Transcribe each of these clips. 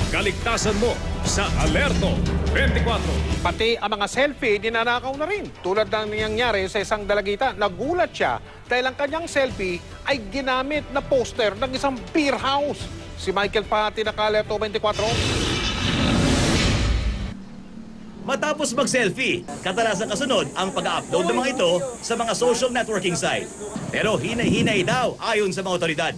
kaligtasan mo sa Alerto 24. Pati ang mga selfie, dinanakaw na rin. Tulad ng nangyari sa isang dalagita, nagulat siya dahil ang kanyang selfie ay ginamit na poster ng isang beer house. Si Michael Pati na Alerto 24. Matapos mag-selfie, kadalasan kasunod ang pag-upload ng mga ito sa mga social networking site. Pero hinay-hinay daw ayon sa mga otoridad.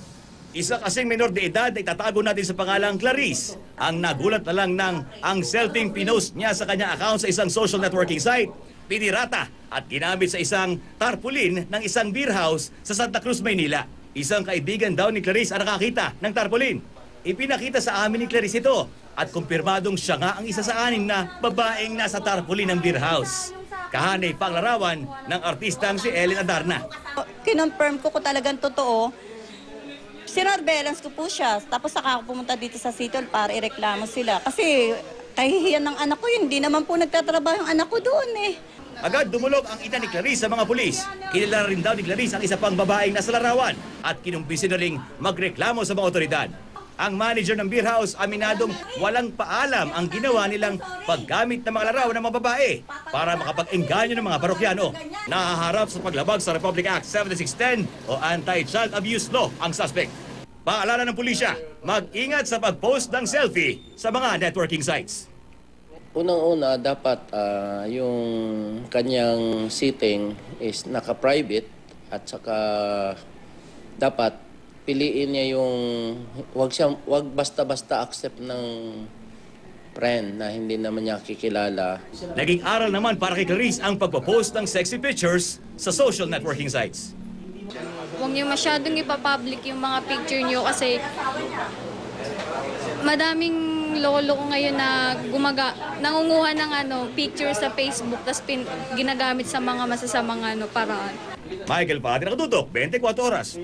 Isa kasing menor de edad na itatago natin sa pangalang Clarice ang nagulat na lang ng ang selfie pinost niya sa kanyang account sa isang social networking site, pinirata at ginamit sa isang tarpaulin ng isang beer house sa Santa Cruz, Maynila. Isang kaibigan daw ni Clarice ang nakakita ng tarpaulin. Ipinakita sa amin ni Clarice ito at kumpirmadong siya nga ang isa sa anim na babaeng nasa tarpaulin ng beer house. Kahanay pang larawan ng artistang si Ellen Adarna. Kinonfirm ko talagang totoo. Sinurveillance ko po siya. Tapos saka ako pumunta dito sa City Hall para ireklamo sila. Kasi kahihiyan ng anak ko yun. Hindi naman po nagtatrabaho yung anak ko doon eh. Agad dumulog ang ina ni Clarice sa mga pulis. Kilala rin daw ni Clarice ang isa pang babaeng nasa larawan at kinumbisi na ring magreklamo sa mga otoridad. Ang manager ng beer house aminadong walang paalam ang ginawa nilang paggamit ng mga larawan ng mga babae para makapag-engganyo ng mga parokyano. Nahaharap sa paglabag sa Republic Act 7610 o Anti-Child Abuse Law ang suspect. Paalala ng pulisya, mag-ingat sa pag-post ng selfie sa mga networking sites. Unang-una, dapat yung kanyang sitting is naka-private at saka dapat piliin niya yung wag basta-basta accept ng friend na hindi naman niya kikilala. Naging aral naman para kay Clarice ang pagpo-post ng sexy pictures sa social networking sites. Huwag niyo masyadong ipapublic yung mga picture niyo kasi madaming loko-loko ngayon na nangunguha ng picture sa Facebook tapos ginagamit sa mga masasamang paraan. Michael Pati, nakatutok, 24 oras.